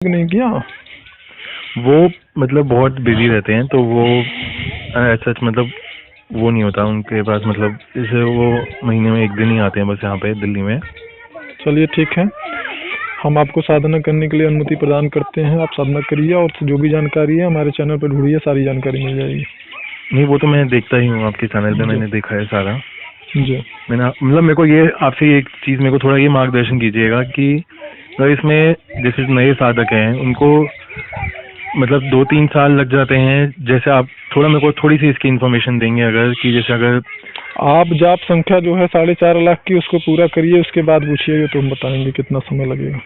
कि नहीं किया? वो मतलब बहुत बिजी रहते हैं, तो वो सच मतलब वो नहीं होता उनके पास, मतलब जैसे वो महीने में 1 दिन ही आते हैं बस यहाँ पे दिल्ली में। चलिए ठीक है, हम आपको साधना करने के लिए अनुमति प्रदान करते हैं। आप साधना करिए और जो भी जानकारी है हमारे चैनल पर ढूंढिए, सारी जानकारी मिल जाएगी। नहीं, वो तो मैं देखता ही हूँ आपके चैनल पे, मैंने देखा है सारा। जी मैंने मतलब मेरे को ये आपसे एक चीज़ मेरे को थोड़ा ये मार्गदर्शन कीजिएगा कि अगर इसमें जैसे नए साधक हैं उनको मतलब 2-3 साल लग जाते हैं, जैसे आप थोड़ा मेरे को थोड़ी सी इसकी इन्फॉर्मेशन देंगे अगर, कि जैसे अगर आप जाप संख्या जो है 4.5 लाख की उसको पूरा करिए, उसके बाद पूछिएगा तो हम बताएंगे कितना समय लगेगा।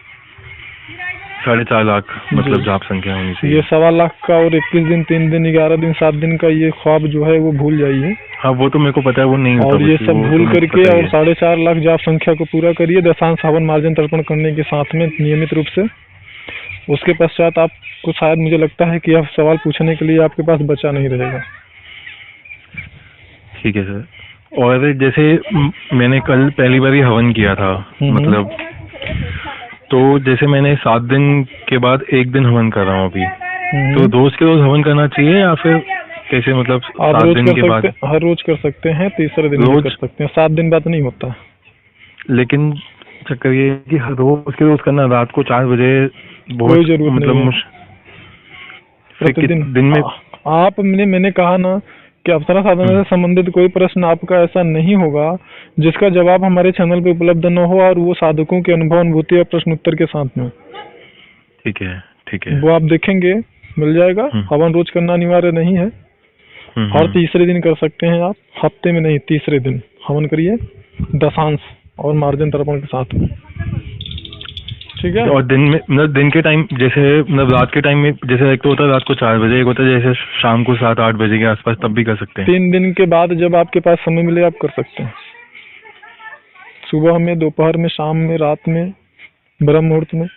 4.5 लाख मतलब जाप संख्या होनी चाहिए। ये 1.25 लाख का और 21 दिन 3 दिन 11 दिन 7 दिन का ये ख्वाब जो है वो भूल जाइए। हाँ वो तो मेरे को पता है, वो नहीं होता। और ये सब भूल करके और 4.5 लाख जाप संख्या को पूरा करिए दशांश हवन मार्जन तर्पण करने के साथ में नियमित रूप से। उसके पश्चात आपको शायद मुझे लगता है कि यह सवाल पूछने के लिए आपके पास बचा नहीं रहेगा। ठीक है सर। और जैसे मैंने कल पहली बार हवन किया था, मतलब तो जैसे मैंने 7 दिन के बाद 1 दिन हवन कर रहा हूँ अभी, तो रोज के रोज हवन करना चाहिए या फिर कैसे? मतलब आप 7 दिन के बाद हर रोज कर सकते हैं, तीसरे दिन रोज कर सकते हैं, 7 दिन बाद नहीं होता। लेकिन चक्कर ये कि हर रोज के रोज करना रात को 4 बजे बहुत कोई जरूरत मतलब प्रतिदिन दिन में आप मैंने कहा ना कि अप्सरा साधना से संबंधित कोई प्रश्न आपका ऐसा नहीं होगा जिसका जवाब हमारे चैनल पे उपलब्ध न हो, और वो साधकों के अनुभव अनुभूति और प्रश्न उत्तर के साथ में। ठीक है, ठीक है, वो आप देखेंगे मिल जाएगा। हवन रोज करना अनिवार्य नहीं है, हर तीसरे दिन कर सकते हैं आप, हफ्ते में नहीं, तीसरे दिन हवन करिए दशांश और मार्जन तर्पण के साथ में। ठीक है। और दिन में मतलब दिन के टाइम जैसे मतलब रात के टाइम में, जैसे एक तो होता है रात को 4 बजे, एक होता है जैसे शाम को 7-8 बजे के आसपास, तब भी कर सकते हैं? 3 दिन के बाद जब आपके पास समय मिले आप कर सकते हैं, सुबह में, दोपहर में, शाम में, रात में, ब्रह्म मुहूर्त में,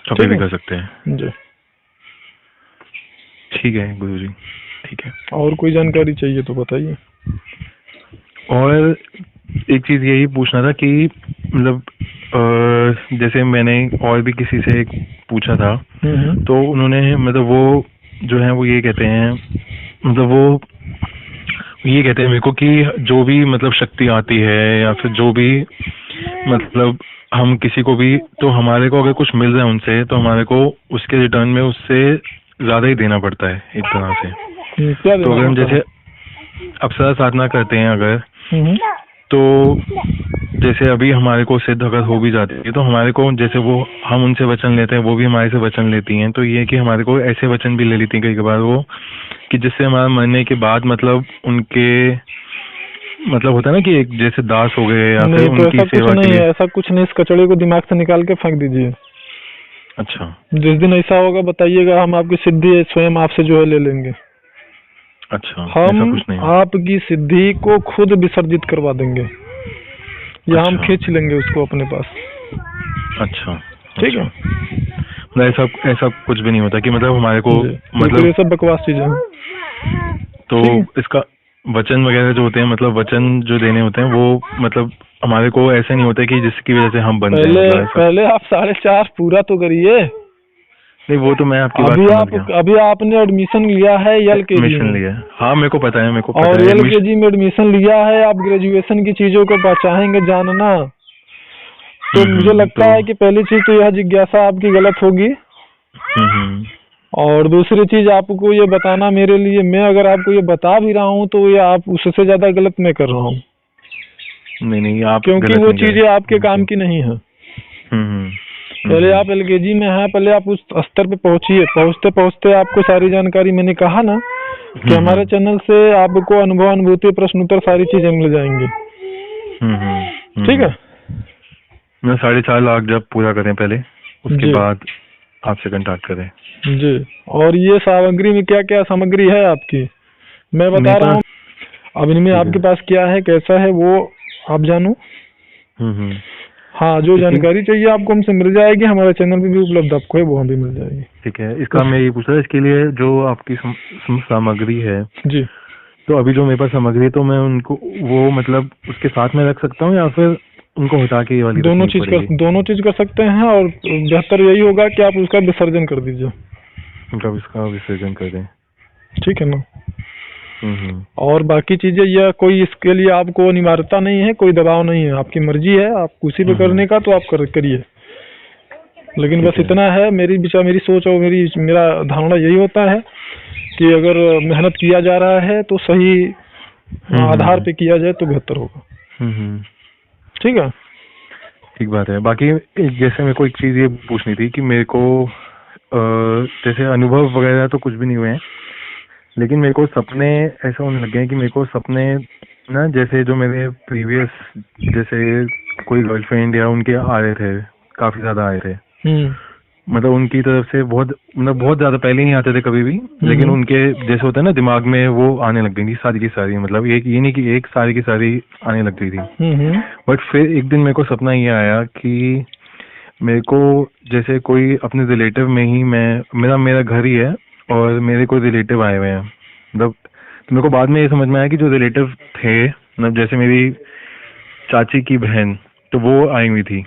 कभी भी कर सकते हैं जी। ठीक है गुरु जी, ठीक है। और कोई जानकारी चाहिए तो बताइए। और एक चीज यही पूछना था कि मतलब जैसे मैंने और भी किसी से पूछा था, तो उन्होंने मतलब वो जो है वो ये कहते हैं, मतलब वो ये कहते हैं मेरे को कि जो भी मतलब शक्ति आती है या फिर जो भी मतलब हम किसी को भी, तो हमारे को अगर कुछ मिल रहा है उनसे, तो हमारे को उसके रिटर्न में उससे ज्यादा ही देना पड़ता है एक तरह से। तो अगर हम जैसे अप्सरा साधना करते हैं अगर, तो जैसे अभी हमारे को सिद्ध अगर हो भी जाती है, तो हमारे को जैसे वो हम उनसे वचन लेते हैं, वो भी हमारे से वचन लेती हैं, तो ये कि हमारे को ऐसे वचन भी ले लेती हैं कई बार वो, कि जिससे हमारा मरने के बाद मतलब उनके मतलब होता है ना कि एक जैसे दास हो गए या फिर उनकी सेवा के लिए। ऐसा कुछ नहीं, इस कचड़े को दिमाग से निकाल के फेंक दीजिए। अच्छा, जिस दिन ऐसा होगा बताइएगा, हम आपकी सिद्धि स्वयं आपसे जो है ले लेंगे। अच्छा, हम कुछ नहीं, आपकी सिद्धि को खुद विसर्जित करवा देंगे या हम खींच लेंगे उसको अपने पास। अच्छा, ठीक है। ऐसा कुछ भी नहीं होता कि मतलब हमारे को मतलब ये सब बकवास चीजें हैं। तो इसका वचन वगैरह जो होते हैं, मतलब वचन जो देने होते हैं वो मतलब हमारे को ऐसे नहीं होता कि जिसकी वजह से हम बन जाए। पहले आप 4.5 पूरा तो करिए। नहीं वो तो मैं आपकी बात समझ गया। अभी आपने एडमिशन लिया है LKG में। लिया, हाँ मेरे को पता है, और LKG में एडमिशन लिया है, आप ग्रेजुएशन की चीजों को चाहेंगे जानना, तो मुझे लगता है कि पहली चीज तो यह जिज्ञासा आपकी गलत होगी, और दूसरी चीज आपको ये बताना मेरे लिए, मैं अगर आपको ये बता भी रहा हूँ तो ये आप उससे ज्यादा गलत मैं कर रहा हूँ। नहीं आप, क्योंकि वो चीजें आपके काम की नहीं है। पहले आप LKG में हैं, पहले आप उस स्तर पे पहुंचिए। पहुंचते पहुंचते आपको सारी जानकारी, मैंने कहा ना कि हमारे चैनल से आपको अनुभव अनुभूति प्रश्न उत्तर सारी चीजें मिल जाएंगी। ठीक है। मैं 4.5 लाख जब पूरा करें पहले, उसके बाद आपसे कांटेक्ट करें जी। और ये सामग्री में क्या क्या सामग्री है आपकी, मैं बता रहा हूँ। अब इनमें आपके पास क्या है, कैसा है, वो आप जानो। हाँ, जो जानकारी चाहिए आपको हमसे मिल जाएगी, हमारे चैनल पे भी उपलब्ध आपको है, वो हम भी मिल जाएगी। ठीक है। इसका मैं ये पूछ रहा, इसके लिए जो आपकी सामग्री है जी, तो अभी जो मेरे पास सामग्री है, तो मैं उनको वो मतलब उसके साथ में रख सकता हूँ या फिर उनको हटा के ये वाली दोनों रखनी पड़ेगी? दोनों चीज कर सकते हैं, और बेहतर यही होगा कि आप उसका विसर्जन कर दीजिए। उनका इसका विसर्जन कर दें। ठीक है ना। और बाकी चीजें यह कोई इसके लिए आपको अनिवार्यता नहीं है, कोई दबाव नहीं है, आपकी मर्जी है, आप उसी पे करने का तो आप करिए। लेकिन बस इतना है, मेरी सोच और मेरा धारणा यही होता है कि अगर मेहनत किया जा रहा है तो सही आधार पे किया जाए तो बेहतर होगा। ठीक है, ठीक बात है। बाकी जैसे मेरे को एक चीज ये पूछनी थी कि मेरे को जैसे अनुभव वगैरह तो कुछ भी नहीं हुए हैं, लेकिन मेरे को सपने ऐसा होने लग गए हैं कि मेरे को सपने ना, जैसे जो मेरे प्रीवियस जैसे कोई गर्लफ्रेंड या उनके आ रहे थे, काफी ज्यादा आए थे, मतलब उनकी तरफ से बहुत ज्यादा, पहले नहीं आते थे कभी भी, लेकिन उनके जैसे होता है ना दिमाग में, वो आने लग गई थी सारी की सारी, मतलब एक ये नहीं कि एक सारी की सारी आने लग गई थी। बट फिर एक दिन मेरे को सपना ये आया कि मेरे को जैसे कोई अपने रिलेटिव में ही, मेरा घर ही है और मेरे कोई रिलेटिव आए हुए हैं, मतलब तो मेरे को बाद में ये समझ में आया कि जो रिलेटिव थे, मतलब जैसे मेरी चाची की बहन, तो वो आई हुई थी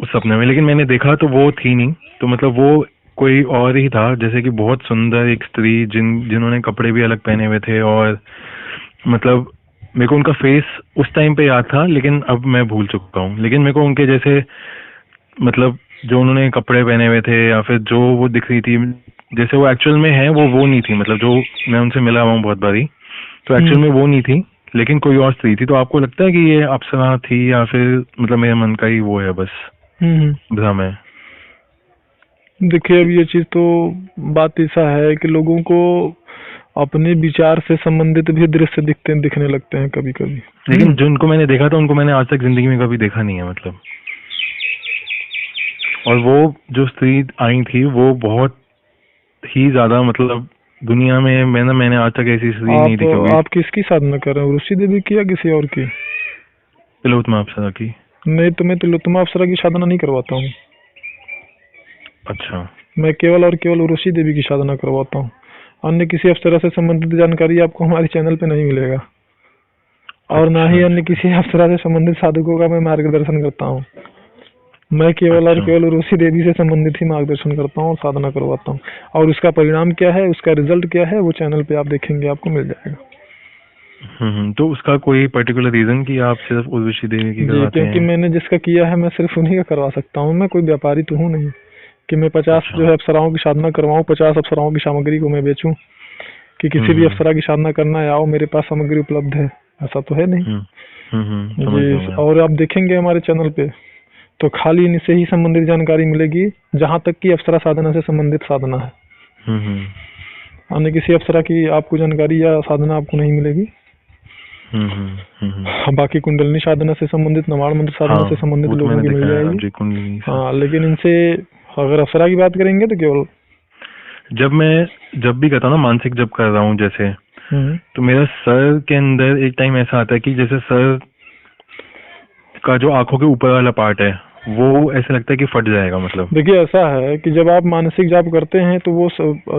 उस सपने में, लेकिन मैंने देखा तो वो थी नहीं, तो मतलब वो कोई और ही था, जैसे कि बहुत सुंदर एक स्त्री जिन्होंने कपड़े भी अलग पहने हुए थे, और मतलब मेरे को उनका फेस उस टाइम पे याद था, लेकिन अब मैं भूल चुका हूँ। लेकिन मेरे को उनके जैसे, मतलब जो उन्होंने कपड़े पहने हुए थे या फिर जो वो दिख रही थी जैसे वो एक्चुअल में है, वो नहीं थी, मतलब जो मैं उनसे मिला हुआ हूँ बहुत बारी, तो एक्चुअल में वो नहीं थी, लेकिन कोई और स्त्री थी। तो आपको लगता है कि ये अप्सरा थी या फिर मतलब मेरे मन का ही वो है बस भ्रम है? देखिए, अब ये चीज तो बात ऐसा है कि लोगों को अपने विचार से संबंधित भी दृश्य दिखने लगते हैं कभी कभी, लेकिन जिनको मैंने देखा था उनको मैंने आज तक जिंदगी में कभी देखा नहीं है, मतलब। और वो जो स्त्री आई थी वो बहुत ही ज्यादा, मतलब दुनिया में मैंने आज तक ऐसी स्त्री नहीं देखी होगी। आप किसकी साधना कर रहे हैं, ऋषि देवी की या किसी और की? तिलोत्तमा अप्सरा की। नहीं, तो मैं तिलोत्तमा अप्सरा की साधना नहीं करवाता हूँ। अच्छा। मैं केवल और केवल ऋषि देवी की साधना करवाता हूँ। अन्य किसी अप्सरा से संबंधित जानकारी आपको हमारे चैनल पे नहीं मिलेगा, और ना ही अन्य किसी अप्सरा से संबंधित साधकों का मैं मार्गदर्शन करता हूँ। मैं केवल और केवल ऋषि देवी से संबंधित ही मार्गदर्शन करता हूँ और साधना करवाता हूँ, और उसका परिणाम क्या है, उसका रिजल्ट क्या है, वो चैनल पे आप देखेंगे, आपको मिल जाएगा। तो उसका कोई पर्टिकुलर रीजन कि आप सिर्फ उस ऋषि देवी की करवाते हैं? क्योंकि मैंने जिसका किया है मैं सिर्फ उन्हीं का करवा सकता हूँ। मैं कोई व्यापारी तो हूँ नहीं कि मैं 50 जो है अप्सराओं की साधना करवाऊँ, 50 अप्सराओं की सामग्री को मैं बेचूं, कि किसी भी अप्सरा की साधना करना है आओ मेरे पास सामग्री उपलब्ध है, ऐसा तो है नहीं। जी, और आप देखेंगे हमारे चैनल पे तो खाली इनसे ही संबंधित जानकारी मिलेगी, जहाँ तक कि अप्सरा साधना से संबंधित साधना है। अन्य किसी अप्सरा की आपको जानकारी या साधना आपको नहीं मिलेगी। बाकी कुंडलनी साधना से संबंधित, नवाड़ मंत्र साधना से संबंधित लोगों की मिल जाएगी। हाँ, लेकिन इनसे अगर अप्सरा की बात करेंगे तो केवल जब भी करता हूँ ना, मानसिक जब कर रहा हूँ जैसे, तो मेरा सर के अंदर एक टाइम ऐसा आता है कि जैसे सर का जो आंखों के ऊपर वाला पार्ट है वो ऐसा लगता है कि फट जाएगा। मतलब देखिए, ऐसा है कि जब आप मानसिक जाप करते हैं तो वो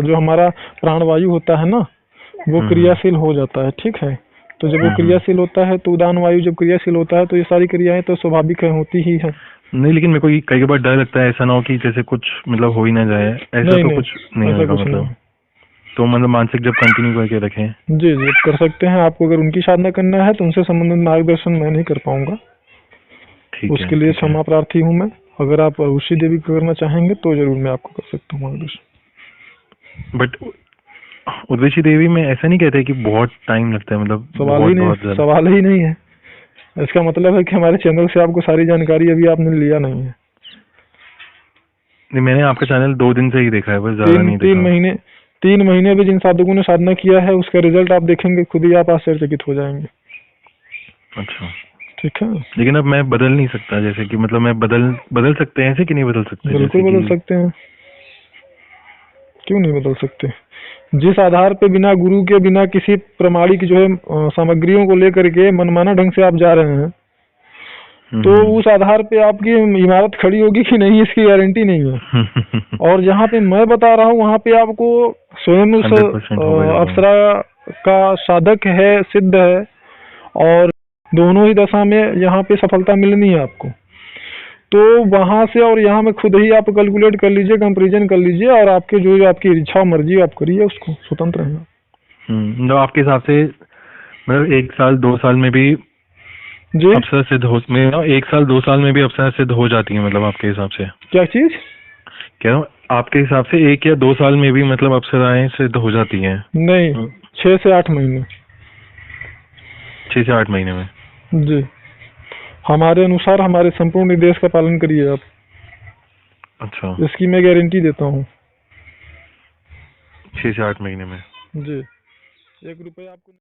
जो हमारा प्राणवायु होता है ना, वो क्रियाशील हो जाता है। ठीक है, तो जब वो क्रियाशील होता है तो उदान वायु जब क्रियाशील होता है तो ये सारी क्रियाएं तो स्वाभाविक होती ही है। नहीं, लेकिन मेरे को कई बार डर लगता है ऐसा ना हो कि जैसे कुछ मतलब हो ही ना जाए, ऐसा तो कुछ नहीं होगा मतलब। तो मतलब मानसिक जब कंटिन्यू करके रखें। जी कर सकते हैं। आपको अगर उनकी साधना करना है तो उनसे संबंधित मार्गदर्शन मैं नहीं कर पाऊंगा, उसके लिए क्षमा प्रार्थी हूँ मैं। अगर आप ऋषि देवी करना चाहेंगे तो जरूर मैं आपको कर सकता हूँ मार्गदर्शन। बट उर्वशी देवी में ऐसा नहीं कहते कि बहुत टाइम लगता है, मतलब सवाल ही नहीं है। इसका मतलब है कि हमारे चैनल से आपको सारी जानकारी अभी आपने लिया नहीं है। नहीं, मैंने आपका चैनल 2 दिन से ही देखा है, बस ज्यादा नहीं देखा। 3 महीने भी जिन साधकों ने साधना किया है उसका रिजल्ट आप देखेंगे, खुद ही आप आश्चर्यचकित हो जाएंगे। अच्छा, ठीक है। लेकिन अब मैं बदल नहीं सकता, जैसे कि मतलब मैं बदल सकते हैं ऐसे कि नहीं बदल सकते? बिल्कुल बदल सकते हैं, क्यों नहीं बदल सकते। जिस आधार पे बिना गुरु के, बिना किसी प्रमाणिक जो है सामग्रियों को लेकर के मनमाना ढंग से आप जा रहे हैं, तो उस आधार पे आपकी इमारत खड़ी होगी कि नहीं इसकी गारंटी नहीं है। और जहाँ पे मैं बता रहा हूँ वहाँ पे आपको स्वयं उस अप्सरा का साधक है, सिद्ध है, और दोनों ही दशा में यहाँ पे सफलता मिलनी है आपको। तो वहां से और यहाँ में खुद ही आप कैलकुलेट कर लीजिए, कंपेरिजन कर लीजिए, और आपके जो आपकी इच्छा मर्जी आप करिए, उसको स्वतंत्र हैं। तो आपके हिसाब से मतलब 1 साल 2 साल में भी जी अप्सरा सिद्ध हो, 1 साल 2 साल में भी अप्सरा सिद्ध हो जाती है, मतलब आपके हिसाब से? क्या चीज कह रहा हूँ आपके हिसाब से 1 या 2 साल में भी मतलब अप्सराएं सिद्ध हो जाती हैं? नहीं, 6 से 8 महीने। 6 से 8 महीने में? जी, हमारे अनुसार हमारे संपूर्ण निर्देश का पालन करिए आप। अच्छा, इसकी मैं गारंटी देता हूँ। 6 से 8 महीने में? जी, 1 रुपये आपको